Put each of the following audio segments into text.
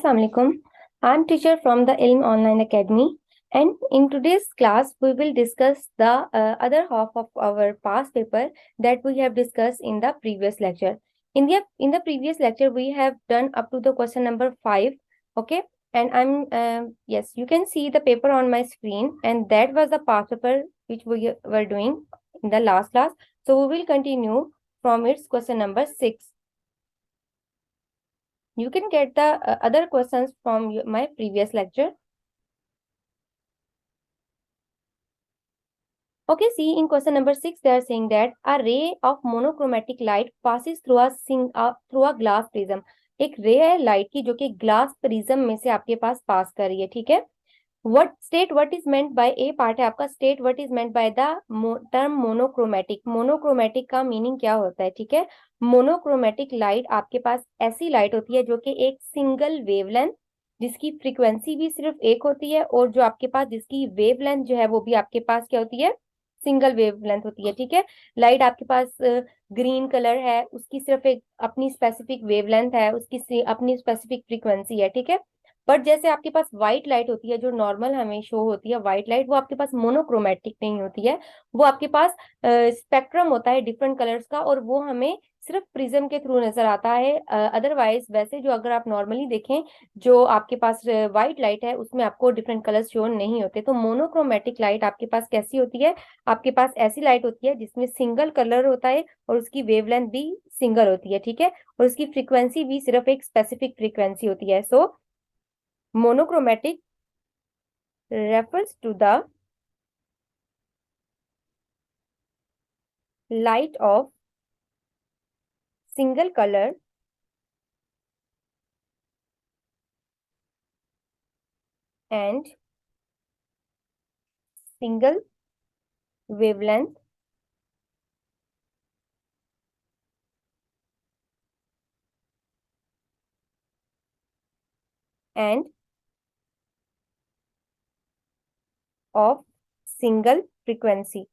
Assalamu alaikum. I'm teacher from the Ilm Online Academy, and in today's class we will discuss the other half of our past paper that we have discussed in the previous lecture. In the previous lecture we have done up to the question number 5. Okay, and yes, you can see the paper on my screen, and that was the past paper which we were doing in the last class. So we will continue from its question number 6. You can get the other questions from my previous lecture. Okay, see, in question number 6, they are saying that a ray of monochromatic light passes through a glass prism. एक रे है light की जो कि glass prism में से आपके पास पास कर रही है, ठीक है. what is meant by A part है आपका. State what is meant by the term monochromatic. Monochromatic का मीनिंग क्या होता है, ठीक है. मोनोक्रोमेटिक लाइट आपके पास ऐसी लाइट होती है जो कि एक सिंगल वेवलेंथ, जिसकी फ्रीक्वेंसी भी सिर्फ एक होती है, और जो आपके पास जिसकी वेवलेंथ जो है वो भी आपके पास क्या होती है, सिंगल वेवलेंथ होती है, ठीक है. लाइट आपके पास ग्रीन कलर है, उसकी सिर्फ एक अपनी स्पेसिफिक वेवलेंथ है, उसकी अपनी स्पेसिफिक फ्रीक्वेंसी है, ठीक है. बट जैसे आपके पास व्हाइट लाइट होती है, जो नॉर्मल हमें शो होती है व्हाइट लाइट, वो आपके पास मोनोक्रोमेटिक नहीं होती है. वो आपके पास स्पेक्ट्रम होता है डिफरेंट कलर्स का, और वो हमें सिर्फ प्रिज्म के थ्रू नजर आता है. अदरवाइज वैसे जो अगर आप नॉर्मली देखें, जो आपके पास व्हाइट लाइट है उसमें आपको डिफरेंट कलर्स शो नहीं होते. तो मोनोक्रोमेटिक लाइट आपके पास कैसी होती है, आपके पास ऐसी लाइट होती है जिसमें सिंगल कलर होता है और उसकी वेवलेंथ भी सिंगल होती है, ठीक है. और उसकी फ्रीक्वेंसी भी सिर्फ एक स्पेसिफिक फ्रीक्वेंसी होती है. सो monochromatic refers to the light of single color and single wavelength and of single frequency.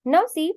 Now see,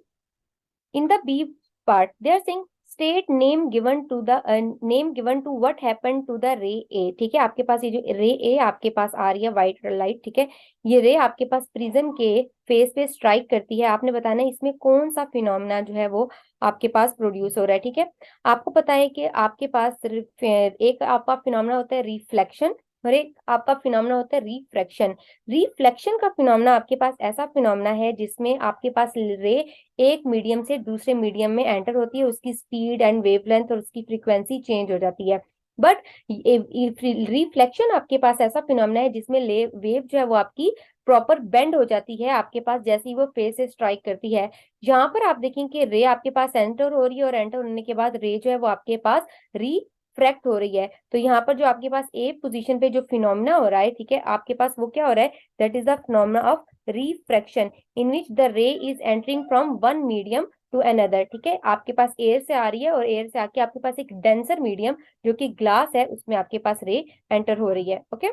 in the B part, they are saying state name given to what happened to the ray A. ठीक है, आपके पास ये जो रे A आपके पास आ रही है white light, ठीक है, ये रे आपके पास प्रिज्म के फेस पे स्ट्राइक करती है. आपने बताना है इसमें कौन सा फिनोमेना जो है वो आपके पास प्रोड्यूस हो रहा है, ठीक है. आपको पता है कि आपके पास एक आपका फिनोमेना होता है रिफ्लेक्शन, और एक आपका फिनोमेना होता है रिफ्रैक्शन. रिफ्लेक्शन का फिनोमेना आपके पास ऐसा फिनोमेना है जिसमें आपके पास रे एक मीडियम से दूसरे मीडियम में एंटर होती है, उसकी स्पीड एंड वेवलेंथ और उसकी फ्रीक्वेंसी चेंज हो जाती है. बट रिफ्लेक्शन आपके पास ऐसा फिनोमेना है जिसमें वेव जो है वो आपकी प्रॉपर बेंड हो जाती है आपके पास जैसे ही वो फेस से स्ट्राइक करती है. यहाँ पर आप देखें कि रे आपके पास एंटर हो रही है, और एंटर होने के बाद रे जो है वो आपके पास रिफ्रैक्ट हो रही है. तो यहाँ पर जो आपके पास ए पोजीशन पे जो फिनोमेना हो रहा है, ठीक है, आपके पास वो क्या हो रहा है, that is the phenomena of refraction in which the ray is entering from one medium to another. ठीक है, आपके पास एयर से आ रही है और एयर से आके आपके पास एक डेंसर मीडियम जो कि ग्लास है उसमें आपके पास रे एंटर हो रही है. Okay,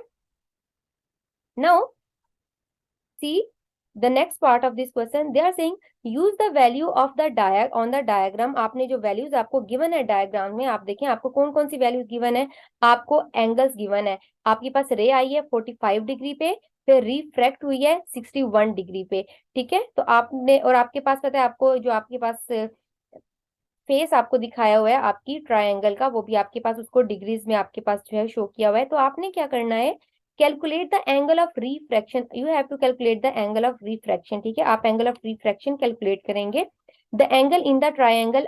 now see the next part of this question. They are saying use the value of the on the diagram. आपने जो वैल्यूज आपको गिवन है डायग्राम में, आप देखें आपको कौन कौन सी वैल्यूज गिवन है. आपको एंगल्स गिवन है, आपके पास रे आई है 45 डिग्री पे, फिर रिफ्रैक्ट हुई है 61 डिग्री पे. ठीक है, तो आपने और आपके पास पता है आपको जो आपके पास फेस आपको दिखाया हुआ है आपकी ट्रायंगल का, वो भी आपके पास उसको डिग्रीज में आपके पास जो है शो किया हुआ है. तो आपने क्या करना है, calculate the angle of refraction. You have to calculate the angle of refraction. ठीक है, आप एंगल ऑफ रिफ्रैक्शन कैलकुलेट करेंगे. The angle in the triangle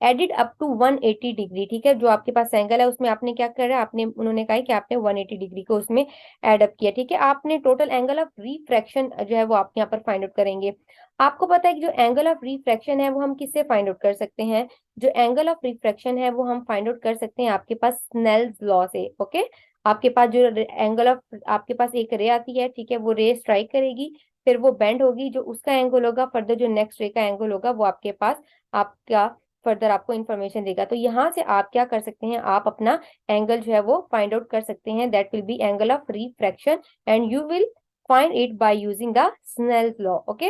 added up to 180 degree. ठीक है, जो आपके पास एंगल है उसमें आपने क्या करा, आपने उन्होंने कहा कि आपने 180 डिग्री को उसमें एड अप किया. ठीक है, आपने टोटल एंगल ऑफ रिफ्रैक्शन जो है वो आप यहाँ पर फाइंड आउट करेंगे. आपको पता है कि जो एंगल ऑफ रिफ्रैक्शन है वो हम किससे फाइंड आउट कर सकते हैं, जो एंगल ऑफ रिफ्रैक्शन है वो हम फाइंड आउट कर सकते हैं आपके पास स्नेल्स लॉ से. ओके, आपके पास जो एंगल ऑफ आपके पास एक रे आती है, ठीक है, वो रे स्ट्राइक करेगी, फिर वो बेंड होगी, जो उसका एंगल होगा फर्दर जो नेक्स्ट रे का एंगल होगा वो आपके पास आपका फर्दर आपको इन्फॉर्मेशन देगा. तो यहाँ से आप क्या कर सकते हैं, आप अपना एंगल जो है वो फाइंड आउट कर सकते हैं. That will be angle of refraction and you will find it by using the Snell's law. Okay,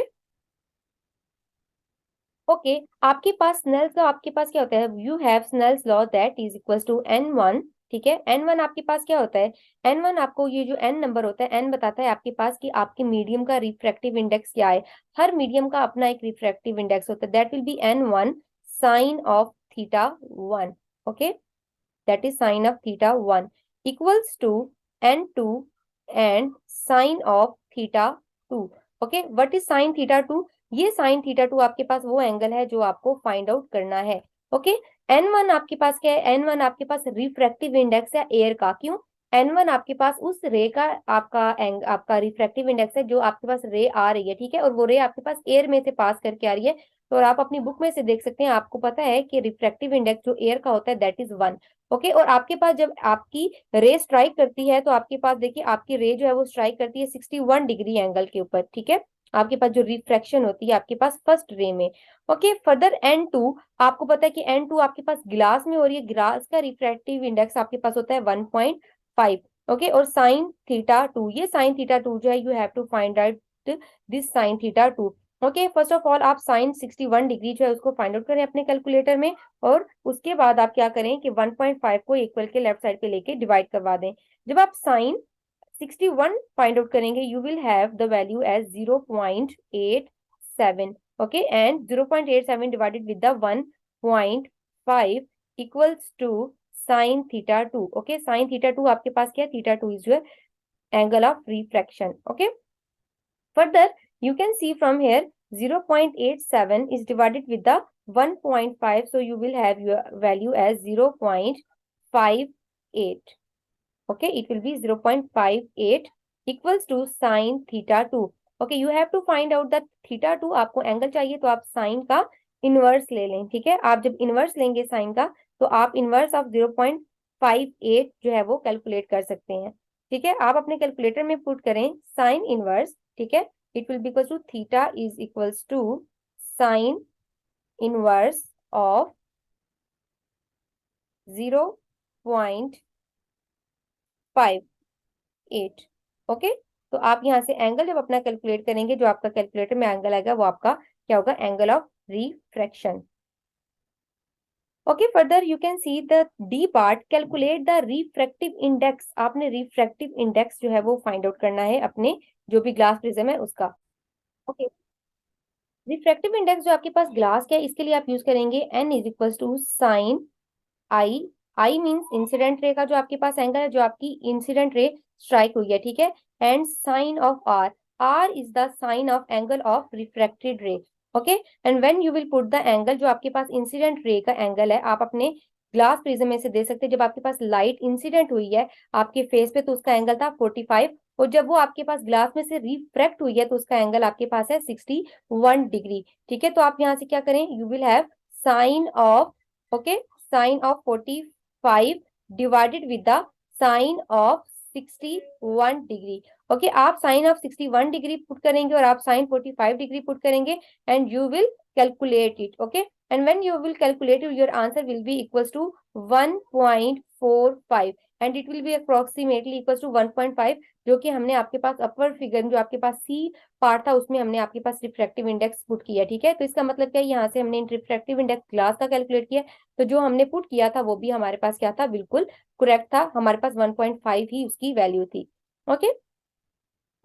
okay आपके पास स्नेल्स लॉ, आपके पास क्या होता है, you have Snell's law that is equals to n1, ठीक है। n1 आपके पास क्या होता है, n1 आपको ये जो n नंबर होता है, n बताता है आपके पास कि आपके मीडियम का रिफ्रैक्टिव इंडेक्स क्या है। हर मीडियम का अपना एक रिफ्रैक्टिव इंडेक्स होता है, that will be n1 sine of theta 1, okay, that is sine of theta 1 equals to n2 and sine of theta 2, okay, what is sine theta 2, ये sin theta 2 आपके पास वो एंगल है जो आपको फाइंड आउट करना है, ओके। n1 आपके पास क्या है, n1 आपके पास रिफ्रैक्टिव इंडेक्स है एयर का, क्यों, n1 आपके पास उस रे का आपका रिफ्रैक्टिव इंडेक्स है जो आपके पास रे आ रही है, ठीक है, और वो रे आपके पास एयर में से पास करके आ रही है। तो आप अपनी बुक में से देख सकते हैं, आपको पता है कि रिफ्रैक्टिव इंडेक्स जो एयर का होता है दैट इज 1, ओके। और आपके पास जब आपकी रे स्ट्राइक करती है तो आपके पास देखिए आपकी रे जो है वो स्ट्राइक करती है 61 डिग्री एंगल के ऊपर, ठीक है, आपके पास जो रिफ्रैक्शन होती है आपके पास फर्स्ट रे में, ओके। फर्दर n2 आपको पता है कि n2 आपके पास ग्लास में हो रही है, ग्लास का रिफ्रैक्टिव इंडेक्स आपके पास होता है 1.5, ओके। और साइन थीटा 2, ये साइन थीटा 2 जो है you have to find out this sine theta 2, okay. First of all आप साइन 61 डिग्री जो है उसको फाइंड आउट करें अपने कैलकुलेटर में, और उसके बाद आप क्या करें कि 1.5 को इक्वल के लेफ्ट साइड पे लेके डिवाइड करवा दें। जब आप साइन 61 फाइंड आउट करेंगे you will have the value as 0.87, okay, and 0.87 divided with the 1.5 equals to sine theta 2, okay. Sine theta 2 आपके पास क्या है, theta 2 is your angle of refraction, okay. Further, you can see from here 0.87 is divided with the 1.5, so you will have your value as 0.58. Okay, it will be 0.58 equals to sine theta 2. Okay, you have to find out that theta 2 आपको angle चाहिए तो आप sign का inverse ले लें, ठीक है। आप जब इनवर्स लेंगे साइन का तो आप इनवर्स ऑफ 0.58 जो है वो कैलकुलेट कर सकते हैं, ठीक है। आप अपने कैलकुलेटर में पुट करें साइन इनवर्स, ठीक है, it will be equals to theta is equals to sine inverse of 0.58, okay. तो आप यहाँ से एंगल जब अपना कैलकुलेट करेंगे, जो आपका कैलकुलेटर में एंगल आएगा वो आपका क्या होगा, angle of refraction, okay. Further you can see the D part, calculate the refractive index, आपने रिफ्रैक्टिव इंडेक्स जो है वो फाइंड आउट करना है अपने जो भी ग्लास प्रिज्म है उसका, ओके। रिफ्रैक्टिव इंडेक्स जो आपके पास ग्लास का है इसके लिए आप यूज करेंगे n is equal to sine i, i means incident ray का जो आपके पास एंगल है, जो आपकी इंसिडेंट रे स्ट्राइक हुई है, ठीक है, and sine of r, r is the sine of angle of refracted ray, okay. And when you will put the angle, जो आपके पास इंसिडेंट रे का एंगल है आप अपने ग्लास प्रिज्म में से दे सकते हैं, जब आपके पास लाइट इंसिडेंट हुई है आपके फेस पे तो उसका एंगल था 45, और जब वो आपके पास ग्लास में से रिफ्रैक्ट हुई है तो उसका एंगल आपके पास है 61 डिग्री, ठीक है। तो आप यहाँ से क्या करें, you will have sine of, okay, sine of 45 divided with the sine of 61 degree, okay. आप साइन ऑफ 61 डिग्री पुट करेंगे और आप साइन 45 डिग्री पुट करेंगे and you will calculate it, okay. And when you will calculate your answer will be equals to 1.45 and it will be approximately equals to 1.5, जो कि हमने आपके पास अपर figure जो आपके पास सी पार्ट था उसमें हमने आपके पास रिफ्रैक्टिव इंडेक्स पुट किया, ठीक है। तो इसका मतलब क्या है, यहाँ से हमने रिफ्रैक्टिव इंडेक्स ग्लास का कैलकुलेट किया, तो जो हमने पुट किया था वो भी हमारे पास क्या था, बिल्कुल करेक्ट था, हमारे पास 1.5 ही उसकी वैल्यू थी, okay.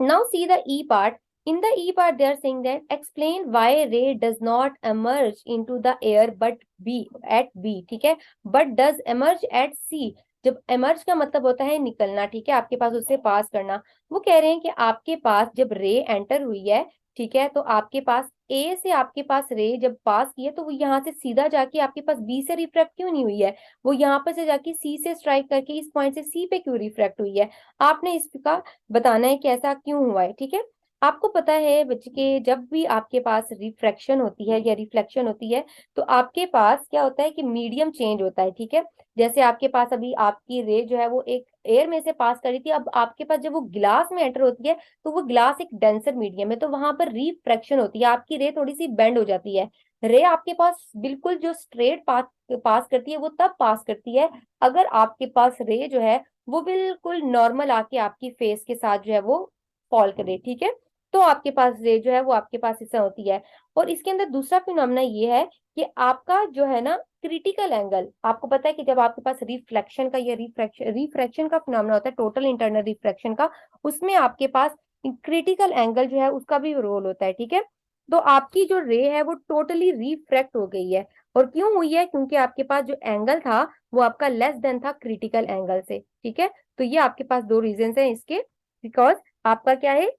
Now see the E part. In the E part, they are saying that explain why ray does not emerge into the air but B at B, ठीक है, but does emerge at C. जब emerge का मतलब होता है निकलना, ठीक है, आपके पास उससे पास करना। वो कह रहे हैं कि आपके पास जब रे एंटर हुई है, ठीक है, तो आपके पास ए से आपके पास रे जब पास की है तो वो यहाँ से सीधा जाके आपके पास बी से रिफ्रैक्ट क्यों नहीं हुई है, वो यहाँ पर से जाके सी से स्ट्राइक करके इस पॉइंट से सी पे क्यों रिफ्रैक्ट हुई है, आपने इसका बताना है कि ऐसा क्यों हुआ है, ठीक है। आपको पता है बच्चे के जब भी आपके पास रिफ्रैक्शन होती है या रिफ्लेक्शन होती है तो आपके पास क्या होता है कि मीडियम चेंज होता है, ठीक है। जैसे आपके पास अभी आपकी रे जो है वो एक एयर में से पास कर रही थी, अब आपके पास जब वो ग्लास में एंटर होती है तो वो ग्लास एक डेंसर मीडियम है, तो वहां पर रिफ्रैक्शन होती है, आपकी रे थोड़ी सी बेंड हो जाती है। रे आपके पास बिल्कुल जो स्ट्रेट पास पास करती है वो तब पास करती है अगर आपके पास रे जो है वो बिल्कुल नॉर्मल आके आपकी फेस के साथ जो है वो फॉल करे, ठीक है। तो आपके पास रे जो है वो आपके पास इससे होती है। और इसके अंदर दूसरा फिनोमेना ये है कि आपका जो है ना क्रिटिकल एंगल, आपको पता है कि जब आपके पास रिफ्लेक्शन का या रिफ्रैक्शन रिफ्रैक्शन का फिनोमेना होता है, टोटल इंटरनल रिफ्रैक्शन का, उसमें आपके पास क्रिटिकल एंगल जो है उसका भी रोल होता है, ठीक है। तो आपकी जो रे है वो टोटली रिफ्रैक्ट हो गई है। और क्यों हुई है? क्योंकि आपके पास जो एंगल था वो आपका लेस देन था क्रिटिकल एंगल से, ठीक है। तो ये आपके पास दो रीजन है इसके, बिकॉज आपका क्या है,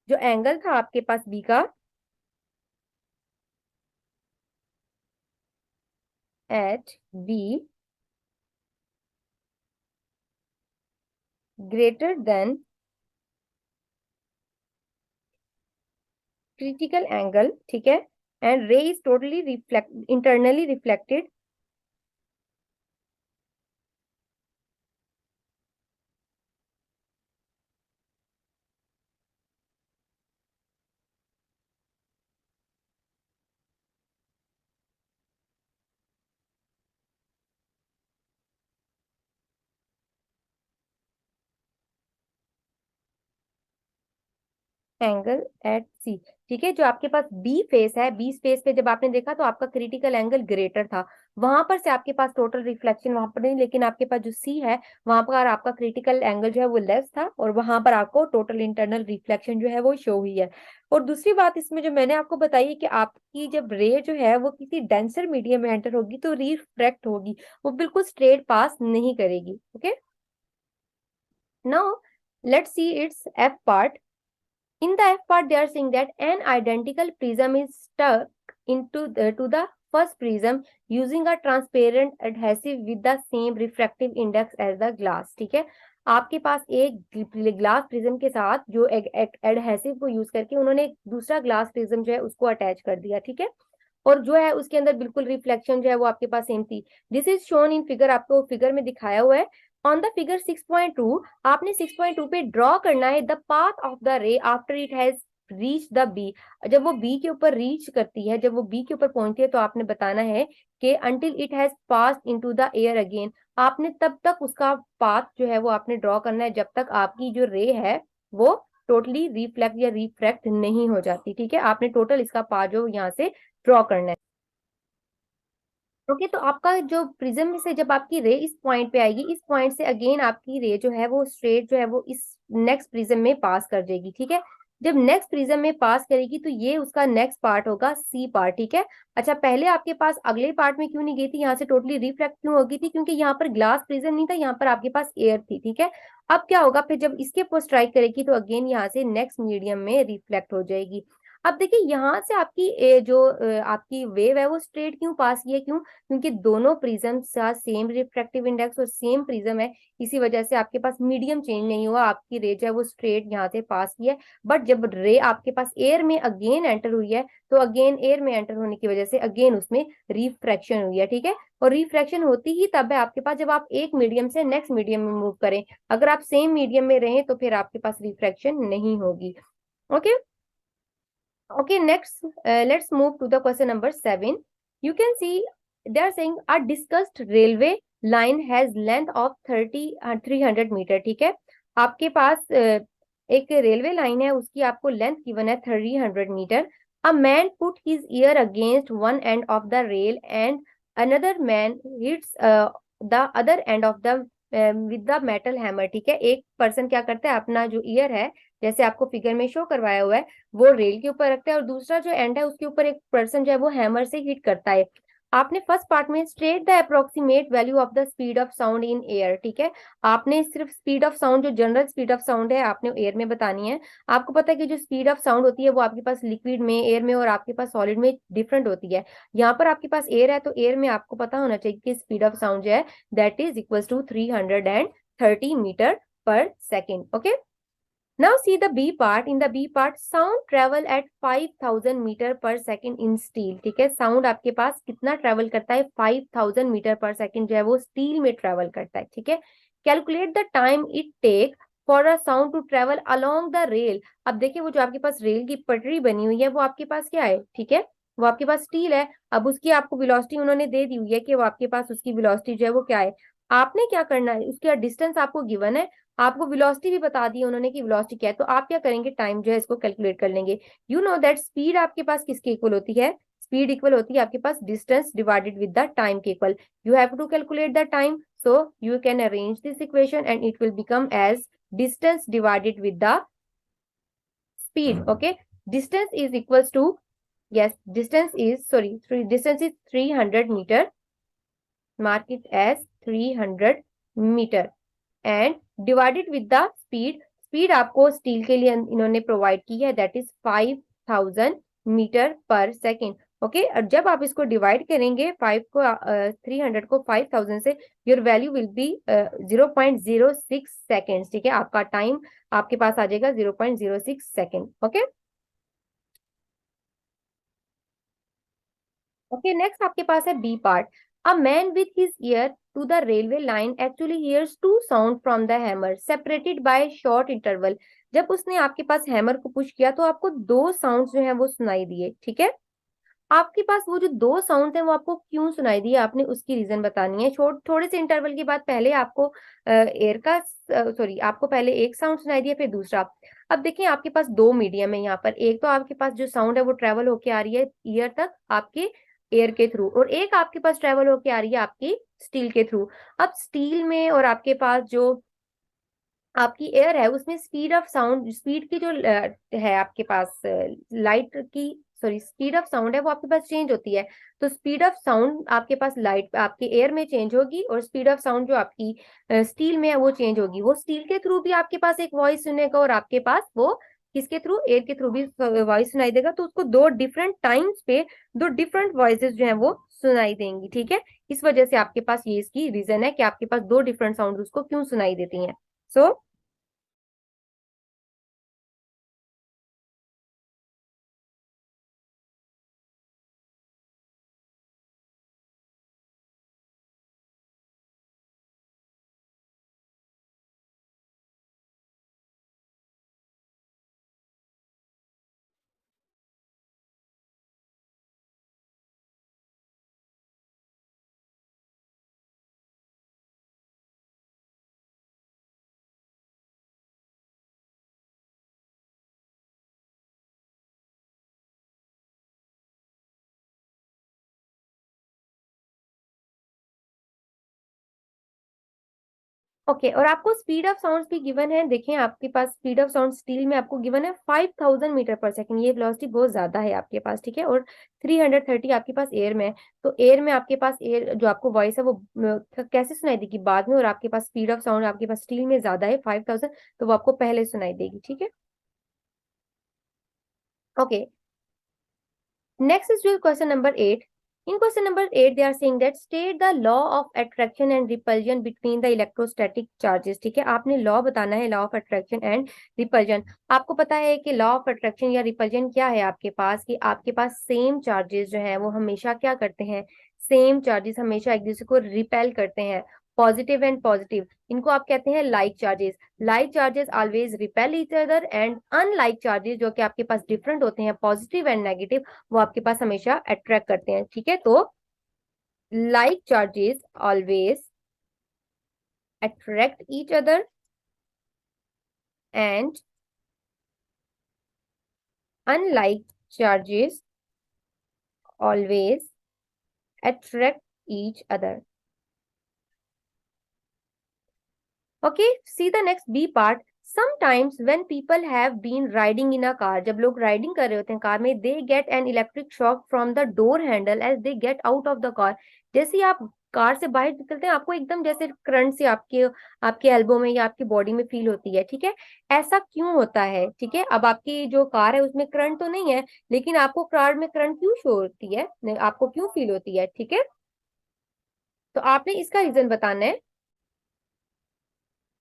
जो एंगल था आपके पास बी का at B greater than critical angle, ठीक है, and ray is totally reflect internally reflected angle at C, ठीक है। जो आपके पास बी फेस है, बी फेस पे जब आपने देखा तो आपका क्रिटिकल एंगल ग्रेटर था, वहां पर से आपके पास टोटल रिफ्लेक्शन वहां पर नहीं, लेकिन आपके पास जो सी है वहां पर आपका क्रिटिकल एंगल जो है वो लेस था, और वहां पर आपको टोटल इंटरनल रिफ्लेक्शन जो है वो शो हुई है। और दूसरी बात इसमें जो मैंने आपको बताई है कि आपकी जब रे जो है वो किसी डेंसर मीडियम में एंटर होगी तो रिफ्रैक्ट होगी, वो बिल्कुल स्ट्रेट पास नहीं करेगी, okay. Now let's see it's F part. In the F part, they are saying that an identical prism is stuck into to the first prism using a transparent adhesive with the same refractive index as the glass, ठीक है। आपके पास एक glass prism के साथ जो adhesive को use करके उन्होंने एक दूसरा ग्लास प्रिज्म जो है उसको अटैच कर दिया, ठीक है। और जो है उसके अंदर बिल्कुल रिफ्लेक्शन जो है वो आपके पास सेम थी। This is shown in figure, आपको फिगर में दिखाया हुआ है। ऑन द फिगर 6.2, आपने 6.2 पे ड्रॉ करना है the path of the ray after it has reach the B. जब वो बी के ऊपर रीच करती है, जब वो बी के ऊपर पहुंचती है, तो आपने बताना है कि until it has passed into the air again. आपने तब तक उसका पाथ जो है वो आपने ड्रॉ करना है जब तक आपकी जो रे है वो टोटली रिफ्लेक्ट या रिफ्रैक्ट नहीं हो जाती, ठीक है। आपने टोटल इसका पाथ जो यहाँ से ड्रॉ करना है, ओके। तो आपका जो प्रिज्म में से जब आपकी रे इस पॉइंट पे आएगी, इस पॉइंट से अगेन आपकी रे जो है वो स्ट्रेट जो है वो इस नेक्स्ट प्रिज्म में पास कर जाएगी, ठीक है। जब नेक्स्ट प्रिज्म में पास करेगी तो ये उसका नेक्स्ट पार्ट होगा सी पार्ट, ठीक है। अच्छा, पहले आपके पास अगले पार्ट में क्यों नहीं गई थी, यहाँ से टोटली रिफ्लेक्ट क्यों होगी थी? क्योंकि यहाँ पर ग्लास प्रिज्म नहीं था, यहाँ पर आपके पास एयर थी, ठीक है। अब क्या होगा फिर, जब इसके ऊपर स्ट्राइक करेगी तो अगेन यहाँ से नेक्स्ट मीडियम में रिफ्लेक्ट हो जाएगी। अब देखिए यहाँ से आपकी आपकी वेव है वो स्ट्रेट क्यों पास की है, क्यों? क्योंकि दोनों प्रिज्म का सेम रिफ्रैक्टिव इंडेक्स और सेम प्रिज्म है, इसी वजह से आपके पास मीडियम चेंज नहीं हुआ, आपकी रे जो है वो स्ट्रेट यहाँ से पास की है। बट जब रे आपके पास एयर में अगेन एंटर हुई है, तो अगेन एयर में एंटर होने की वजह से अगेन उसमें रिफ्रैक्शन हुई है, ठीक है। और रिफ्रैक्शन होती ही तब है आपके पास जब आप एक मीडियम से नेक्स्ट मीडियम में मूव करें। अगर आप सेम मीडियम में रहें तो फिर आपके पास रिफ्रैक्शन नहीं होगी, okay. Okay, next, let's move to the question number 7. You can see they are saying a discussed railway line has length of 300 metre, ठीक है। आपके पास एक रेलवे लाइन है, उसकी आपको लेंथ गिवन है 300 metre. A man put his ear against one end of the rail and another man hits the other end of the with the metal hammer, ठीक है। एक पर्सन क्या करता है, अपना जो ईयर है जैसे आपको फिगर में शो करवाया हुआ है वो रेल के ऊपर रखता है, और दूसरा जो एंड है उसके ऊपर एक पर्सन जो है वो हैमर से हिट करता है। आपने फर्स्ट पार्ट में straight the approximate value of the speed of sound in air, ठीक है। आपने सिर्फ स्पीड ऑफ साउंड, जो जनरल स्पीड ऑफ साउंड है, आपने एयर में बतानी है। आपको पता है कि जो स्पीड ऑफ साउंड होती है वो आपके पास लिक्विड में, एयर में और आपके पास सॉलिड में डिफरेंट होती है। यहाँ पर आपके पास एयर है तो एयर में आपको पता होना चाहिए कि स्पीड ऑफ साउंड जो है that is equal to 330 metre per second, okay. Now see the B part. In the B part, sound travel at 5000 metre per second in steel, ठीक है। साउंड आपके पास कितना ट्रेवल करता है? 5000 मीटर पर सेकेंड जो है वो स्टील में ट्रेवल करता है, ठीक है। Calculate the time it take for a sound to travel along the rail. अब देखिए वो जो आपके पास रेल की पटरी बनी हुई है वो आपके पास क्या है, ठीक है, वो आपके पास स्टील है। अब उसकी आपको वेलोसिटी उन्होंने दे दी हुई है कि वो आपके पास उसकी वेलोसिटी जो है वो क्या है। आपने क्या करना है, उसका डिस्टेंस आपको गिवन है, आपको वेलोसिटी भी बता दी उन्होंने कि वेलोसिटी क्या है, तो आप क्या करेंगे, टाइम जो है इसको कैलकुलेट कर लेंगे। यू नो दैट स्पीड आपके पास किसके इक्वल होती है, स्पीड इक्वल होती है आपके पास distance divided with the time के equal. You have to calculate the time, so you can arrange this equation and it will become as distance divided with the speed. Okay, distance is equals to, yes, distance is, sorry, distance is 300 meter. Mark it as 300 meter and divided with the speed. Speed आपको steel के लिए इन्होंने provide की है, that is 5000 metre per second. Okay, और जब आप इसको डिवाइड करेंगे 300 को 5000 से, your value will be 0.06 seconds. ठीक है, आपका टाइम आपके पास आ जाएगा 0.06 सेकेंड। ओके ओके, नेक्स्ट आपके पास है B part. A man with his ear to the railway line actually hears two sound from the hammer separated by short interval. जब उसने आपके पास हैमर को पुश किया तो आपको दो साउंड्स जो है वो सुनाई दिए। ठीक है, आपके पास वो जो दो साउंड है वो आपको क्यों सुनाई दिए, आपने उसकी रीजन बतानी है। थोड़े से इंटरवल के बाद पहले आपको एयर का, सॉरी, आपको पहले एक साउंड सुनाई दिया फिर दूसरा। अब देखिए आपके पास दो मीडियम है यहाँ पर, एक तो आपके पास जो साउंड है वो ट्रेवल होके आ रही है ईयर तक आपके एयर के थ्रू, और एक आपके पास ट्रेवल होके आ रही है आपकी स्टील के थ्रू। अब स्टील में और आपके पास जो आपकी एयर है उसमें स्पीड ऑफ साउंड, स्पीड की जो है आपके पास लाइट की, सॉरी, स्पीड ऑफ साउंड है वो आपके पास चेंज होती है। तो स्पीड ऑफ साउंड आपके पास लाइट आपके एयर में चेंज होगी, और स्पीड ऑफ साउंड जो आपकी स्टील में है वो चेंज होगी। वो स्टील के थ्रू भी आपके पास एक वॉइस सुनेगा, और आपके पास वो किसके थ्रू, एयर के थ्रू भी वॉइस सुनाई देगा। तो उसको दो डिफरेंट टाइम्स पे दो डिफरेंट वॉइसेस जो है वो सुनाई देंगी। ठीक है, इस वजह से आपके पास ये इसकी रीजन है कि आपके पास दो डिफरेंट साउंड उसको क्यों सुनाई देती हैं। सो ओके, और आपको स्पीड ऑफ साउंड भी गिवन है। देखें आपके पास स्पीड ऑफ साउंड स्टील में आपको गिवन है 5000 मीटर पर सेकंड, ये वेलोसिटी बहुत ज्यादा है आपके पास। ठीक है, और 330 आपके पास एयर में है। तो एयर में आपके पास एयर जो आपको वॉइस है वो कैसे सुनाई देगी बाद में, और आपके पास स्पीड ऑफ साउंड आपके पास स्टील में ज्यादा है 5000, तो वो आपको पहले सुनाई देगी। ठीक है, okay, next is your question number 8. In question number 8, they are saying that state the law of attraction and repulsion between the electrostatic charges. ठीक है, आपने लॉ बताना है, law of attraction and repulsion. आपको पता है कि लॉ ऑफ अट्रैक्शन या रिपल्जन क्या है आपके पास, कि आपके पास सेम चार्जेस जो है वो हमेशा क्या करते हैं, सेम चार्जेस हमेशा एक दूसरे को रिपेल करते हैं। पॉजिटिव एंड पॉजिटिव, इनको आप कहते हैं like charges. Like charges always repel each other, and unlike charges जो कि आपके पास डिफरेंट होते हैं, पॉजिटिव एंड नेगेटिव, वो आपके पास हमेशा अट्रैक्ट करते हैं। ठीक है, तो like charges always attract each other and unlike charges always attract each other. Okay, see the next B part. Sometimes when people have been riding in a car, जब लोग राइडिंग कर रहे होते हैं कार में, they get an electric shock from the door handle as they get out of the car. जैसे ही आप car से बाहर निकलते हैं आपको एकदम जैसे करंट से आपके आपके एल्बो में या आपकी बॉडी में फील होती है। ठीक है, ऐसा क्यों होता है। ठीक है, अब आपकी जो कार है उसमें करंट तो नहीं है, लेकिन आपको कार में करंट क्यों शो होती है, आपको क्यों फील होती है। ठीक है, तो आपने इसका रीजन बताना है।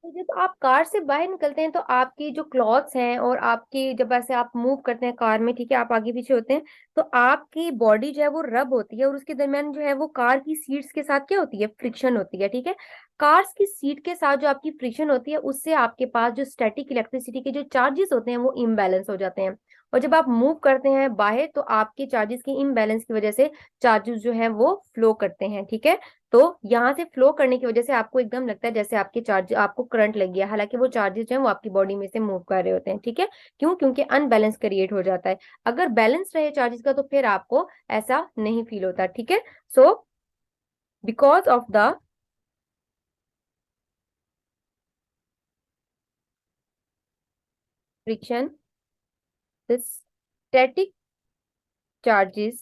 तो जब आप कार से बाहर निकलते हैं तो आपकी जो क्लॉथ्स हैं, और आपकी जब ऐसे आप मूव करते हैं कार में, ठीक है, आप आगे पीछे होते हैं, तो आपकी बॉडी जो है वो रब होती है, और उसके दरमियान जो है वो कार की सीट्स के साथ क्या होती है, फ्रिक्शन होती है। ठीक है, कार्स की सीट के साथ जो आपकी फ्रिक्शन होती है उससे आपके पास जो स्टैटिक इलेक्ट्रिसिटी के जो चार्जेस होते हैं वो इम्बैलेंस हो जाते हैं, और जब आप मूव करते हैं बाहर तो आपके चार्जेस की इम्बैलेंस की वजह से चार्जेस जो है वो फ्लो करते हैं, ठीक है। तो यहाँ से फ्लो करने की वजह से आपको एकदम लगता है जैसे आपके चार्ज आपको करंट लग गया, हालांकि वो चार्जेस जो है वो आपकी बॉडी में से मूव कर रहे होते हैं, ठीक है। क्यों? क्योंकि अनबैलेंस क्रिएट हो जाता है। अगर बैलेंस रहे चार्जेस का तो फिर आपको ऐसा नहीं फील होता, ठीक है। So because of the friction the static charges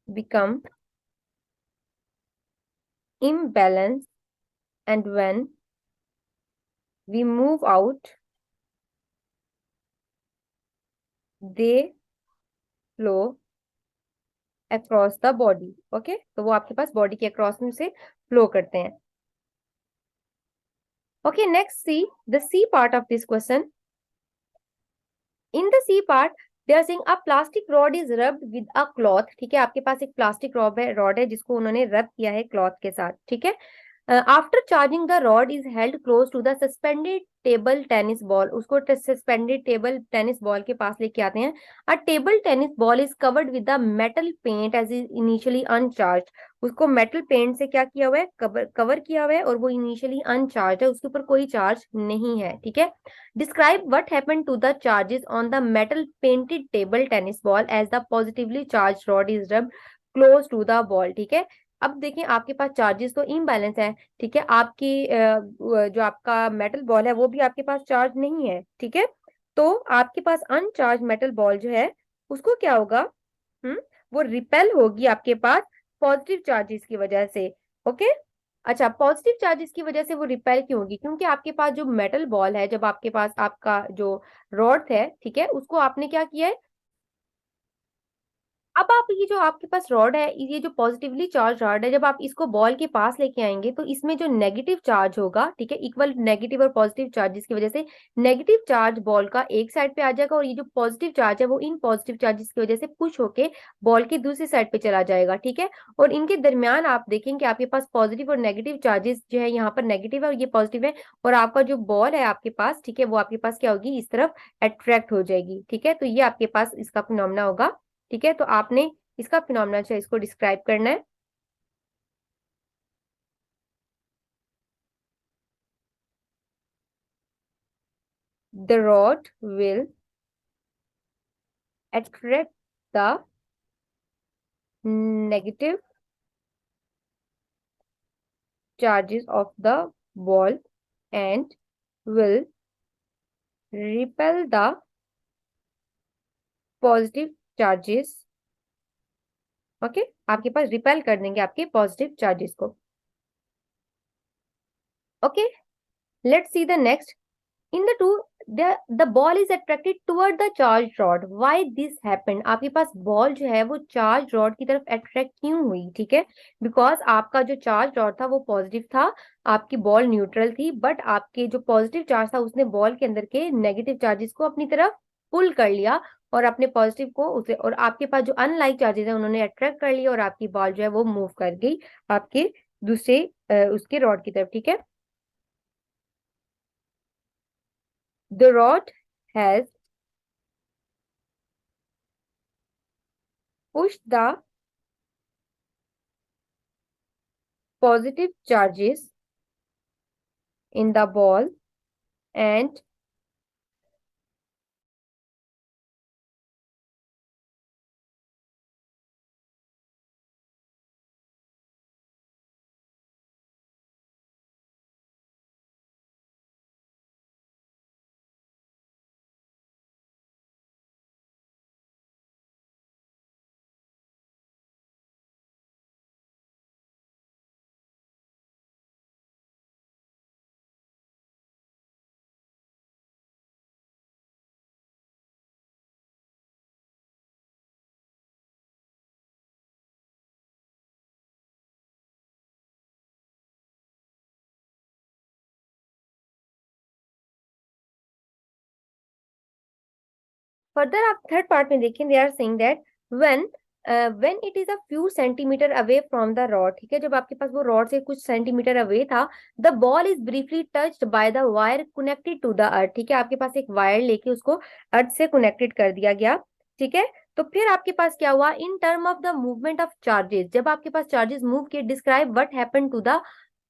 become imbalanced, and when we move out they flow across the body। Okay, तो वो आपके पास बॉडी के अक्रॉस में से फ्लो करते हैं। Okay, next C the C part of this question. In the C part they are saying a plastic rod is rubbed with a cloth. ठीक है, आपके पास एक प्लास्टिक रॉड है जिसको उन्होंने रब किया है क्लॉथ के साथ, ठीक है। After charging the rod is held close to the suspended table tennis ball. उसको सस्पेंडेड टेबल टेनिस बॉल के पास लेके आते हैं। A table tennis ball is covered with the metal paint as is initially uncharged. उसको metal paint से क्या किया हुआ है, कवर किया हुआ है, और वो इनिशियली अनचार्ज है, उसके ऊपर कोई चार्ज नहीं है, ठीक है। Describe what happened to the charges on the metal painted table tennis ball as the positively charge rod is rubbed close to the ball. ठीक है, अब देखिए आपके पास चार्जेस तो इम्बैलेंस है, ठीक है। आपकी जो आपका मेटल बॉल है वो भी आपके पास चार्ज नहीं है, ठीक है। तो आपके पास अनचार्ज मेटल बॉल जो है उसको क्या होगा, हम्म, वो रिपेल होगी आपके पास पॉजिटिव चार्जेस की वजह से। ओके, अच्छा, पॉजिटिव चार्जेस की वजह से वो रिपेल क्यों होगी? क्योंकि आपके पास जो मेटल बॉल है, जब आपके पास आपका जो रॉड है, ठीक है, उसको आपने क्या किया है, अब आप ये जो आपके पास रॉड है, ये जो पॉजिटिवली चार्ज रॉड है, जब आप इसको बॉल के पास लेके आएंगे तो इसमें जो नेगेटिव चार्ज होगा, ठीक है, इक्वल नेगेटिव और पॉजिटिव चार्जेस की वजह से नेगेटिव चार्ज बॉल का एक साइड पे आ जाएगा, और ये जो पॉजिटिव चार्ज है वो इन पॉजिटिव चार्जेस की वजह से पुश होके बॉल की दूसरी साइड पे चला जाएगा, ठीक है। और इनके दरमियान आप देखेंगे कि आपके पास पॉजिटिव और नेगेटिव चार्जेस जो है, यहाँ पर नेगेटिव है और ये पॉजिटिव है, और आपका जो बॉल है आपके पास, ठीक है, वो आपके पास क्या होगी, इस तरफ अट्रैक्ट हो जाएगी, ठीक है। तो ये आपके पास इसका फिनोमेना होगा, ठीक है। तो आपने इसका फिनोमेना जो है इसको डिस्क्राइब करना है। The rod will attract the negative charges of the ball and will repel the positive charges। Okay, आपके पास रिपेल कर देंगे आपके पॉजिटिव चार्जेस को। Okay, let's see the next. In the two, the ball is attracted toward the charged rod. Why this happened? आपके पास ball जो है वो charge rod की तरफ अट्रैक्ट क्यों हुई? ठीक है, बिकॉज आपका जो चार्ज रॉड था वो पॉजिटिव था, आपकी बॉल न्यूट्रल थी, बट आपके जो पॉजिटिव चार्ज था उसने बॉल के अंदर के नेगेटिव चार्जेस को अपनी तरफ पुल कर लिया, और अपने पॉजिटिव को उसे, और आपके पास जो अनलाइक चार्जेस है उन्होंने अट्रैक्ट कर लिया, और आपकी बॉल जो है वो मूव कर गई आपके दूसरे उसके रॉड की तरफ, ठीक है। The rod has pushed the positive charges in the ball and further आप थर्ड पार्ट में देखें, they are saying that when when it is a few centimetre away from the rod, ठीक है, जब आपके पास वो रॉड से कुछ सेंटीमीटर अवे था, the ball is briefly touched by the wire connected to the earth, ठीक है, आपके पास एक वायर लेके उसको अर्थ से कनेक्टेड कर दिया गया, ठीक है। तो फिर आपके पास क्या हुआ, in term of the movement of charges, जब आपके पास चार्जेस मूव किए, describe what happened to the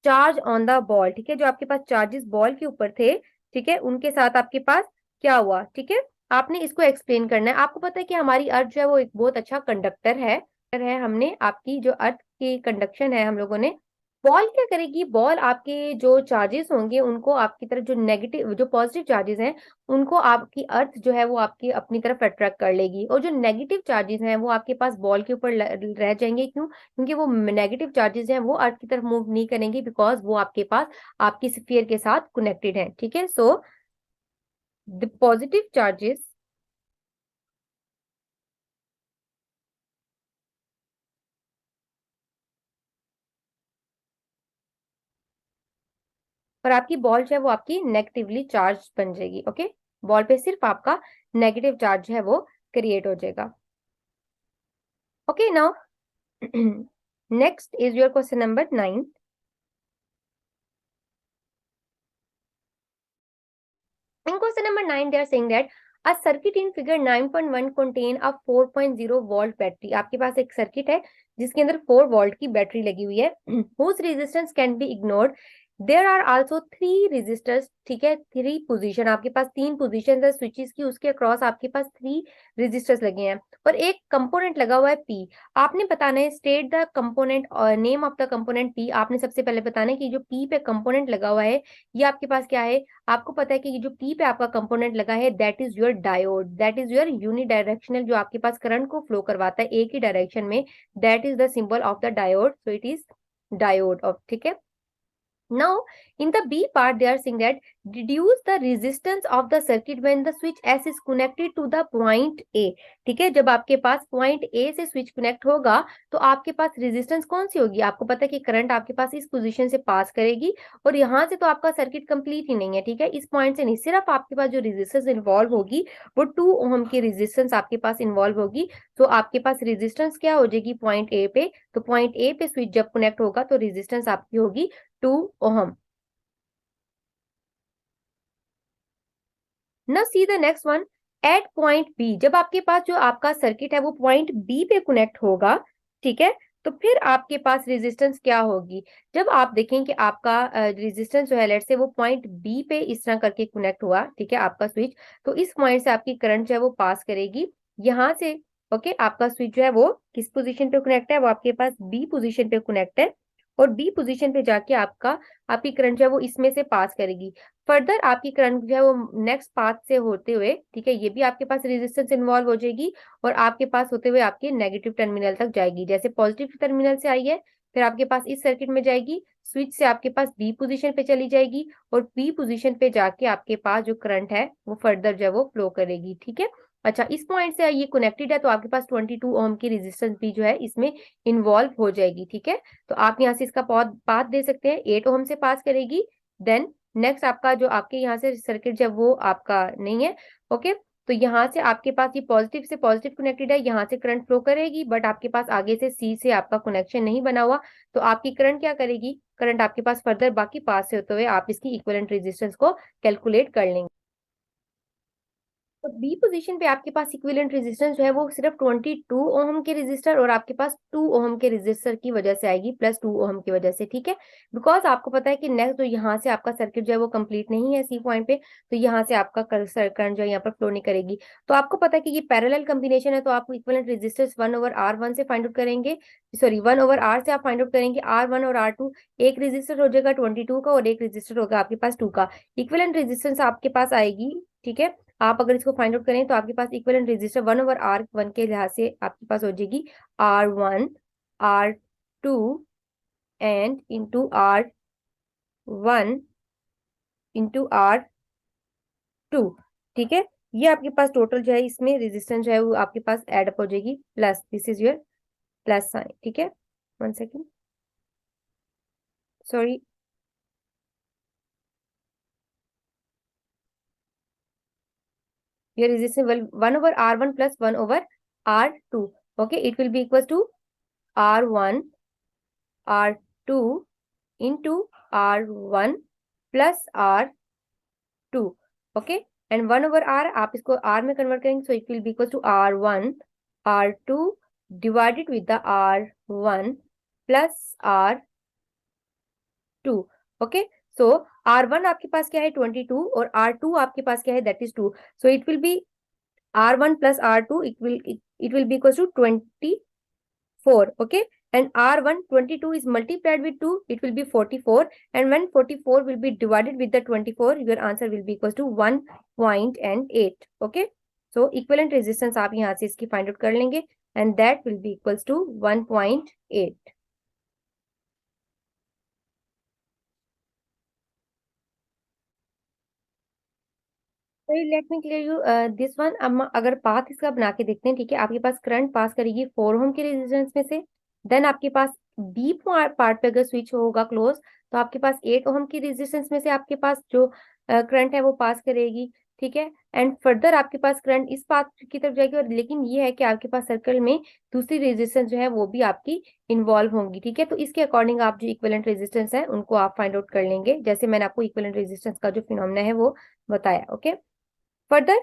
charge on the ball, ठीक है, जो आपके पास चार्जेस बॉल के ऊपर थे, ठीक है, उनके साथ आपके पास क्या हुआ, ठीक है, आपने इसको एक्सप्लेन करना है। आपको पता है कि हमारी अर्थ जो है वो एक बहुत अच्छा कंडक्टर है, हमने आपकी जो अर्थ की कंडक्शन है हम लोगों ने, बॉल क्या करेगी, बॉल आपके जो चार्जेस होंगे उनको आपकी तरफ, जो नेगेटिव जो पॉजिटिव चार्जेस हैं उनको आपकी अर्थ जो है वो आपकी अपनी तरफ अट्रैक्ट कर लेगी, और जो नेगेटिव चार्जेस हैं वो आपके पास बॉल के ऊपर रह जाएंगे, क्यों, क्योंकि वो नेगेटिव चार्जेस हैं वो अर्थ की तरफ मूव नहीं करेंगे, बिकॉज वो आपके पास आपकी स्फीयर के साथ कनेक्टेड है, ठीक है। सो द पॉजिटिव चार्जेस, और आपकी बॉल जो है वो आपकी नेगेटिवली चार्ज बन जाएगी, ओके, बॉल पे सिर्फ आपका नेगेटिव चार्ज है वो क्रिएट हो जाएगा, okay. Now next is your question number 9। In question number 9, they are saying that a circuit in figure 9.1 contain a 4.0 volt battery, आपके पास एक सर्किट है जिसके अंदर 4 वोल्ट की बैटरी लगी हुई है, whose resistance can be ignored, there are also 3 resistors, ठीक है, 3 पोजीशन, आपके पास 3 पोजीशन है स्विचेस की, उसके अक्रॉस आपके पास 3 रेजिस्टर्स लगे हैं, और एक कंपोनेंट लगा हुआ है पी। आपने बताना है स्टेट द कंपोनेंट और name of the component P. आपने सबसे पहले बताना है कि जो पी पे कंपोनेंट लगा हुआ है ये आपके पास क्या है, आपको पता है कि ये जो पी पे आपका कंपोनेंट लगा है that is your diode, that is your unidirectional, जो आपके पास करंट को फ्लो करवाता है एक ही डायरेक्शन में, that is the symbol of the diode, so it is diode off, ठीक है। Now, in the B part, they are saying that reduce the resistance of the circuit when the switch S is connected to the point A, ठीक है, जब आपके पास point A से switch connect होगा तो आपके पास रेजिस्टेंस कौन सी होगी, आपको पता है कि करंट आपके पास इस पोजीशन से पास करेगी, और यहाँ से तो आपका सर्किट कंप्लीट ही नहीं है, ठीक है, इस पॉइंट से नहीं, सिर्फ आपके पास जो रेजिस्टेंस इन्वॉल्व होगी वो 2 ओम की रेजिस्टेंस आपके पास इन्वॉल्व होगी, तो आपके पास रेजिस्टेंस क्या हो जाएगी पॉइंट ए पे, तो पॉइंट ए पे स्विच जब कनेक्ट होगा तो रेजिस्टेंस आपकी होगी 2 ओहम। ना see the next one, at point B, जब आपके पास जो आपका सर्किट है वो पॉइंट बी पे कनेक्ट होगा, ठीक है, तो फिर आपके पास रेजिस्टेंस क्या होगी, जब आप देखें कि आपका रेजिस्टेंस जो है लेट से वो पॉइंट बी पे इस तरह करके कनेक्ट हुआ, ठीक है, आपका स्विच, तो इस पॉइंट से आपकी करंट जो है वो पास करेगी यहाँ से, ओके, आपका स्विच जो है वो किस पोजीशन पे कनेक्ट है, वो आपके पास बी पोजीशन पे कनेक्ट है, और बी पोजीशन पे जाके आपकी करंट जो है वो इसमें से पास करेगी, फर्दर आपकी करंट जो है वो नेक्स्ट पाथ से होते हुए, ठीक है, ये भी आपके पास रेजिस्टेंस इन्वॉल्व हो जाएगी, और आपके पास होते हुए आपके नेगेटिव टर्मिनल तक जाएगी, जैसे पॉजिटिव टर्मिनल से आई है फिर आपके पास इस सर्किट में जाएगी, स्विच से आपके पास बी पोजीशन पे चली जाएगी, और बी पोजीशन पे जाके आपके पास जो करंट है वो फर्दर जो है वो फ्लो करेगी, ठीक है। अच्छा, इस पॉइंट से ये कनेक्टेड है तो आपके पास 22 ओम की रेजिस्टेंस भी जो है इसमें इन्वॉल्व हो जाएगी, ठीक है, तो आप यहाँ से इसका पाथ दे सकते हैं, 8 ओम से पास करेगी, देन नेक्स्ट आपका जो आपके यहाँ से सर्किट जब वो आपका नहीं है, ओके, तो यहाँ से आपके पास ये पॉजिटिव से पॉजिटिव कनेक्टेड है, यहाँ से करंट फ्लो करेगी, बट आपके पास आगे से सी से आपका कनेक्शन नहीं बना हुआ, तो आपकी करंट क्या करेगी, करंट आपके पास फर्दर बाकी पास से होते हुए आप इसकी इक्विवेलेंट रेजिस्टेंस को कैलकुलेट कर लेंगे। तो बी पोजीशन पे आपके पास इक्विवेलेंट रेजिस्टेंस जो है वो सिर्फ 22 ओम के रेजिस्टर और आपके पास 2 ओम के रेजिस्टर की वजह से आएगी, प्लस 2 ओम की वजह से, ठीक है, बिकॉज आपको पता है कि नेक्स्ट जो यहाँ से आपका सर्किट जो है वो कंप्लीट नहीं है सी पॉइंट पे, तो यहाँ से आपका करंट जो है यहाँ पर फ्लो नहीं करेगी, तो आपको पता है कि ये पैरेलल कॉम्बिनेशन है, तो आप इक्विवेलेंट रेजिस्टेंस 1/R1 से फाइंड आउट करेंगे, सॉरी 1/R से आप फाइंड आउट करेंगे, R1 और R2, एक रेजिस्टर हो जाएगा 22 का और एक रेजिस्टर होगा आपके पास 2 का, इक्विवेलेंट रेजिस्टेंस आपके पास आएगी, ठीक है, आप अगर इसको फाइंड आउट करें तो आपके पास इक्विवेलेंट रेजिस्टर 1/R1 के लिहाज से आपके पास हो जाएगी R1 R2 and into R1 into R2, ठीक है, ये आपके पास टोटल जो है इसमें रेजिस्टेंस जो है वो आपके पास एड अप हो जाएगी, plus this is your plus sign, ठीक है, 1 सेकेंड, सॉरी, ये resistance 1/R1 plus 1/R2, Okay, it will be equals to R1 R2 into R1 plus R2. Okay, and 1 over R आप इसको R में convert करेंगे, so it will be equals to R1 R2 divided with the R1 plus R2. Okay, so R1 आपके पास क्या है 22 और R2 आपके पास क्या है that is 2. So it will be R1 plus R2 it will be equals to 24. Okay, and R1 22 is multiplied with 2, it will be 44, and when 44 will be divided with the 24, your answer will be equals to 1.8. Okay, so equivalent resistance आप यहाँ से इसकी find out कर लेंगे, and that will be equals to 1.8. Let me clear you this one. अब अगर path इसका बना के देखते हैं, ठीक है, आपके पास करंट पास करेगी 4 ओम के रेजिस्टेंस में से, देन आपके पास बी पार्ट पे अगर स्विच होगा क्लोज, तो आपके पास 8 ओम की रेजिस्टेंस में से आपके पास जो करंट है वो पास करेगी, ठीक है, एंड फर्दर आपके पास करंट इस पाथ की तरफ जाएगी, और लेकिन ये है कि आपके पास सर्कल में दूसरी रेजिस्टेंस जो है वो भी आपकी इन्वॉल्व होंगी, ठीक है, तो इसके अकॉर्डिंग आप जो इक्विवेलेंट रेजिस्टेंस है उनको आप फाइंड आउट कर लेंगे, जैसे मैंने आपको इक्विवेलेंट रेजिस्टेंस का जो फिनोमेना है वो बताया। Okay, further,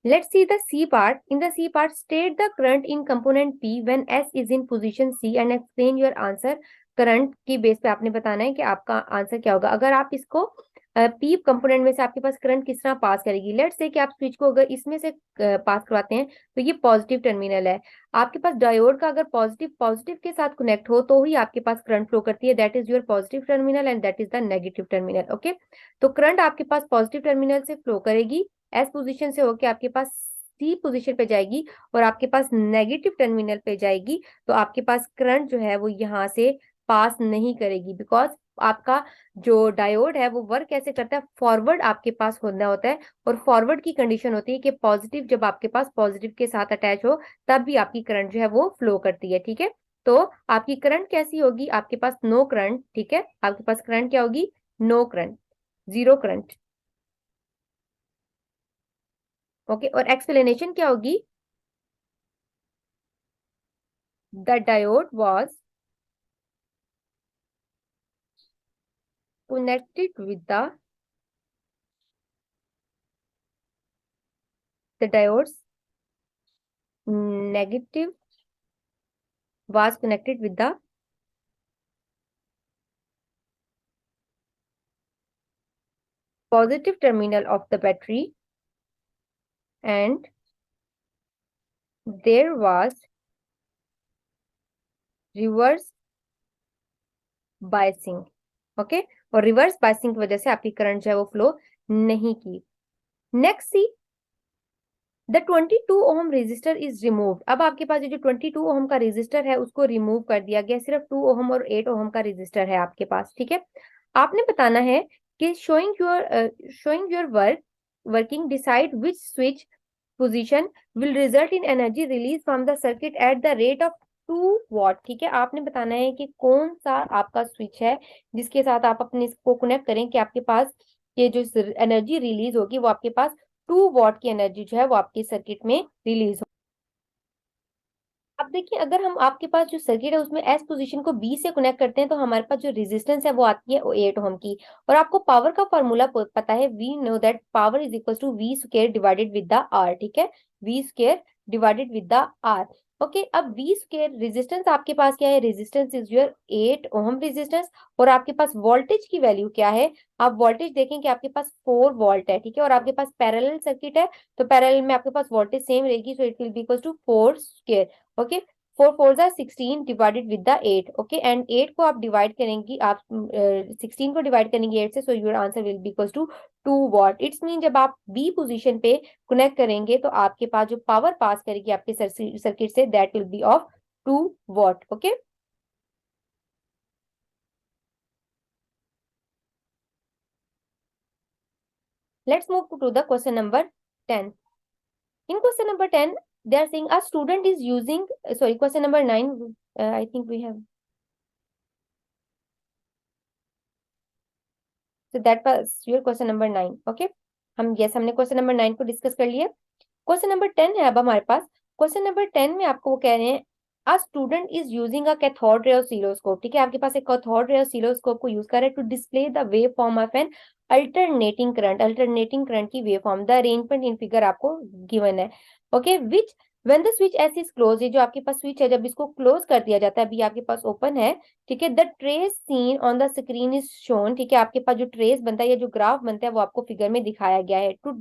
let's see the C part. In the C part, state the current in component P when S is in position C and explain your answer. Current की base पे आपने बताना है कि आपका आंसर क्या होगा। अगर आप इसको पी कंपोनेंट में से आपके पास करंट किस तरह पास करेगी, लेट्स से कि आप स्विच को अगर इसमें से पास करवाते हैं, तो ये पॉजिटिव टर्मिनल है, आपके पास डायोड का अगर पॉजिटिव पॉजिटिव के साथ कनेक्ट हो तो ही आपके पास करंट फ्लो करती है, that is your positive terminal and that is the negative terminal. Okay, तो करंट आपके पास पॉजिटिव टर्मिनल से फ्लो करेगी, एस पोजीशन से होके आपके पास सी पोजीशन पे जाएगी और आपके पास नेगेटिव टर्मिनल पे जाएगी, तो आपके पास करंट जो है वो यहाँ से पास नहीं करेगी, बिकॉज आपका जो डायोड है वो वर्क कैसे करता है, फॉरवर्ड आपके पास होना होता है, और फॉरवर्ड की कंडीशन होती है कि पॉजिटिव जब आपके पास पॉजिटिव के साथ अटैच हो तब भी आपकी करंट जो है वो फ्लो करती है, ठीक है। तो आपकी करंट कैसी होगी, आपके पास नो करंट, ठीक है, आपके पास करंट क्या होगी, no current, zero current. Okay, और एक्सप्लेनेशन क्या होगी, the diode was connected with the diodes negative was connected with the positive terminal of the battery, and there was reverse biasing. Okay, और reverse biasing की वजह से आपकी current जो है वो फ्लो नहीं की। Next C, the 22 ohm resistor is removed. अब आपके पास जो 22 ओम का रेजिस्टर है उसको रिमूव कर दिया गया, सिर्फ 2 ओम और 8 ओम का रेजिस्टर है आपके पास, ठीक है। आपने बताना है कि showing your working decide which switch position will result in energy release from the circuit at the rate of 2 what, ठीक है। आपने बताना है कि कौन सा आपका स्विच है जिसके साथ आप अपने इसको कनेक्ट करें कि आपके पास ये जो एनर्जी रिलीज होगी वो आपके पास 2 वॉट की एनर्जी जो है वो आपके सर्किट में रिलीज हो। अब देखिए, अगर हम आपके पास जो सर्किट है उसमें एस पोजीशन को बी से कनेक्ट करते हैं तो हमारे पास जो रेजिस्टेंस है वो आती है 8 ओम की, और आपको पावर का फॉर्मूला पता है, we know that power is equal to V square divided with the R, ठीक है, V square divided with the R. Okay, अब वी स्क्वायर रेजिस्टेंस आपके पास क्या है, resistance is your 8 ohm resistance, और आपके पास वोल्टेज की वैल्यू क्या है, आप वोल्टेज देखें कि आपके पास 4 वोल्ट है, ठीक है, और आपके पास पैरेलल सर्किट है, तो पैरेलल में आपके पास वोल्टेज सेम रहेगी, so it will be equal to 4 square. Okay, 4 4 16 divided with the 8। Okay, and 8 को आप डिवाइड करेंगी, आप 16 को डिवाइड करेंगे 8 से, so your answer will be equals to 2 watt. It's mean जब आप बी पोजीशन पे कनेक्ट करेंगे तो आपके पास जो पावर पास करेगी आपके circuit say that will B of 2 what. Okay, let's move to the question number 10. In question number 10, they are saying a student is using, sorry, question number 9, I think we have, so that was your question number 9. Okay, हमने question number 9 को discuss कर लिया। Question number 10 है अब हमारे पास, question number 10 में आपको वो कह रहे हैं a student is using a cathode ray oscilloscope, ठीक है, आपके पास एक कैथोड रे ऑसिलोस्कोप को यूज कर रहे हैं to display the wave form of an alternating current की wave form. The arrangement in figure आपको गिवन है। Okay, which when the switch S is close, ये जो आपके पास स्विच है जब इसको क्लोज कर दिया जाता है, अभी आपके पास ओपन है, ठीक है, the trace seen on the screen is shown, ठीक है, आपके पास जो ट्रेस बनता है या जो ग्राफ बनता है वो आपको फिगर में दिखाया गया है। To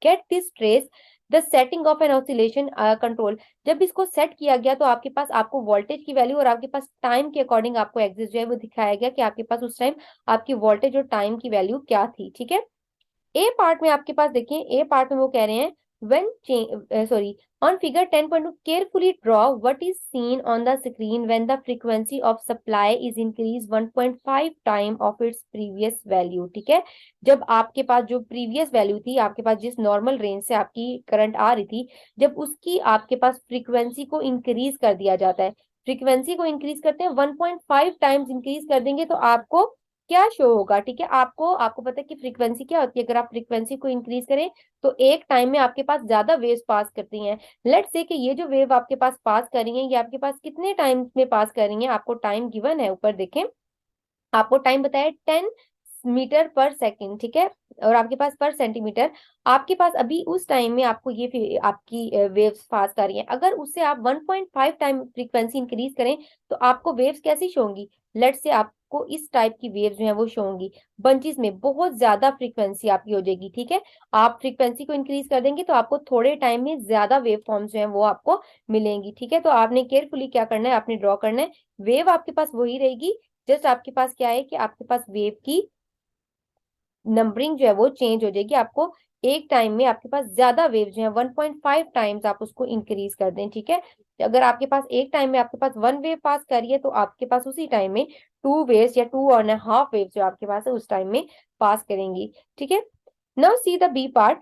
get this trace the setting of an oscillation control, जब इसको सेट किया गया तो आपके पास आपको वोल्टेज की वैल्यू और आपके पास टाइम के अकॉर्डिंग आपको एग्जिस्ट जो है वो दिखाया गया कि आपके पास उस टाइम आपकी वोल्टेज और टाइम की वैल्यू क्या थी, ठीक है। ए पार्ट में आपके पास देखिए, ए पार्ट में वो कह रहे हैं when sorry, on figure 10.2 carefully draw what is seen on the screen when the frequency of supply is increased 1.5 time of its previous value, ठीक है, जब आपके पास जो प्रीवियस वैल्यू थी, आपके पास जिस नॉर्मल रेंज से आपकी करंट आ रही थी, जब उसकी आपके पास फ्रीक्वेंसी को इंक्रीज कर दिया जाता है, फ्रीक्वेंसी को इंक्रीज करते हैं 1.5 टाइम्स इंक्रीज कर देंगे तो आपको क्या शो होगा, ठीक है, आपको आपको पता है कि फ्रीक्वेंसी क्या होती है, अगर आप फ्रीक्वेंसी को इंक्रीज करें तो एक टाइम में आपके पास ज्यादा वेव्स पास करती हैं। लेट्स से कि ये जो वेव आपके पास पास कर रही है ये आपके पास कितने टाइम में पास कर रही है, आपको टाइम गिवन है ऊपर देखें, आपको टाइम बताया 10 मीटर पर सेकेंड, ठीक है, और आपके पास पर सेंटीमीटर, आपके पास अभी उस टाइम में आपको ये आपकी वेव्स पास कर रही हैं, अगर उससे आप 1.5 टाइम फ्रीक्वेंसी इंक्रीज करें तो आपको वेव्स कैसी शो होंगी, लेट से आपको इस टाइप की वेव्स जो है वो शो होंगी, बंचेस में बहुत ज्यादा फ्रीक्वेंसी आपकी हो जाएगी, ठीक है, आप फ्रीक्वेंसी को इंक्रीज कर देंगे तो आपको थोड़े टाइम में ज्यादा वेव फॉर्म्स जो है वो आपको मिलेंगी, ठीक है, तो आपने केयरफुली क्या करना है, आपने ड्रॉ करना है, वेव आपके पास वही रहेगी, जस्ट आपके पास क्या है कि आपके पास वेव की नंबरिंग जो है वो चेंज हो जाएगी, आपको एक टाइम में आपके पास ज्यादा वेव जो है 1.5 टाइम्स आप उसको इंक्रीज कर दें, ठीक है, अगर आपके पास एक टाइम में आपके पास वन वेव पास करिए तो आपके पास उसी टाइम में टू वेव्स या 2.5 वेव जो आपके पास है उस टाइम में पास करेंगी, ठीक है। Now see the B part,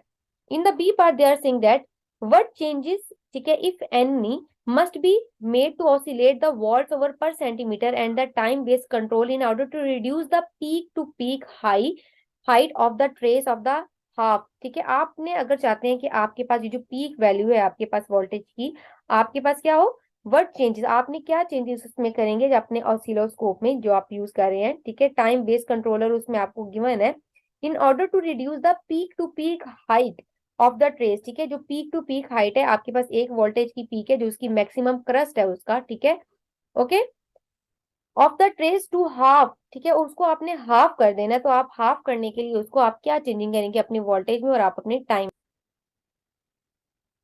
in the B part they are saying that what changes, ठीक है, if any must be made to oscillate the watts over per centimeter and the time based control in order to reduce the peak to peak height of the trace of the half, ठीक है, आपने अगर चाहते हैं कि आपके पास ये जो पीक वैल्यू है आपके पास वोल्टेज की, आपके पास क्या हो, व्हाट चेंजेस, आपने क्या चेंजेस उसमें करेंगे जो अपने ऑसिलोस्कोप में जो आप यूज कर रहे हैं, ठीक है, टाइम बेस्ड कंट्रोलर उसमें आपको गिवन है, in order to reduce the peak to peak height of the trace, ठीक है, जो पीक टू पीक हाइट है आपके पास एक वोल्टेज की पीक है जो उसकी मैक्सिमम क्रस्ट है उसका, ठीक है, okay, of the trace to half, ठीक है, उसको आपने हाफ कर देना है, तो आप हाफ करने के लिए उसको आप क्या चेंजिंग करेंगे अपने वोल्टेज में और आप अपने टाइम।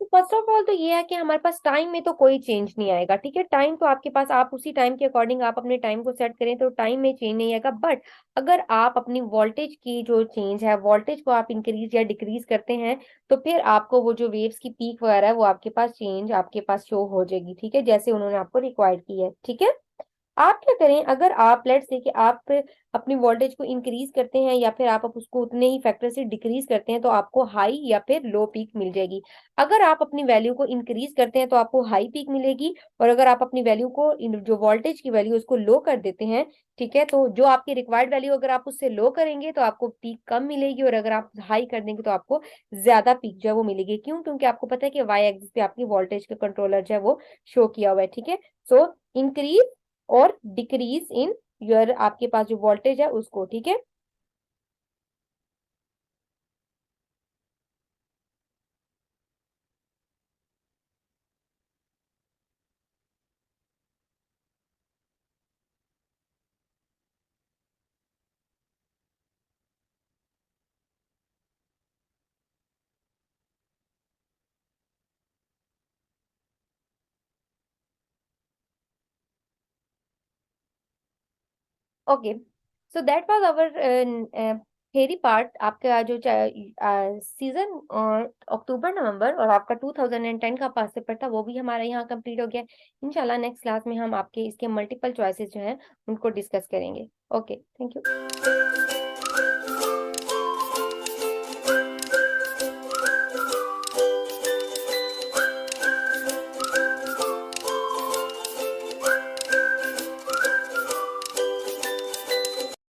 तो फर्स्ट ऑफ ऑल तो ये है कि हमारे पास टाइम में तो कोई चेंज नहीं आएगा, ठीक है, टाइम तो आपके पास आप उसी टाइम के अकॉर्डिंग आप अपने टाइम को सेट करें तो टाइम में चेंज नहीं आएगा, बट अगर आप अपनी वोल्टेज की जो चेंज है वोल्टेज को आप इंक्रीज या डिक्रीज करते हैं तो फिर आपको वो जो वेव्स की पीक वगैरह है वो आपके पास चेंज आपके पास शो हो जाएगी, ठीक है, जैसे उन्होंने आपको रिक्वायर्ड की है, ठीक है। आप क्या करें, अगर आप लेट्स से कि आप अपनी वोल्टेज को इंक्रीज करते हैं या फिर आप उसको उतने ही फैक्टर से डिक्रीज करते हैं तो आपको हाई या फिर लो पीक मिल जाएगी, अगर आप अपनी वैल्यू को इंक्रीज करते हैं तो आपको हाई पीक मिलेगी, और अगर आप अपनी वैल्यू को जो वोल्टेज की वैल्यू उसको लो कर देते हैं, ठीक है, तो जो आपकी रिक्वायर्ड वैल्यू अगर आप उससे लो करेंगे तो आपको पीक कम मिलेगी, और अगर आप हाई कर देंगे तो आपको ज्यादा पीक जो है वो मिलेगी, क्यों, क्योंकि आपको पता है कि वाई एक्सिस पे आपकी वोल्टेज का कंट्रोलर जो है वो शो किया हुआ है, ठीक है, सो इंक्रीज और डिक्रीज इन योर आपके पास जो वोल्टेज है उसको, ठीक है। Okay, so that was our theory part, आपका जो सीजन अक्टूबर नवंबर और आपका 2010 का पास पेपर था वो भी हमारा यहाँ कंप्लीट हो गया। इंशाल्लाह नेक्स्ट क्लास में हम आपके इसके मल्टीपल चॉइसेस जो हैं उनको डिस्कस करेंगे। Okay, thank you.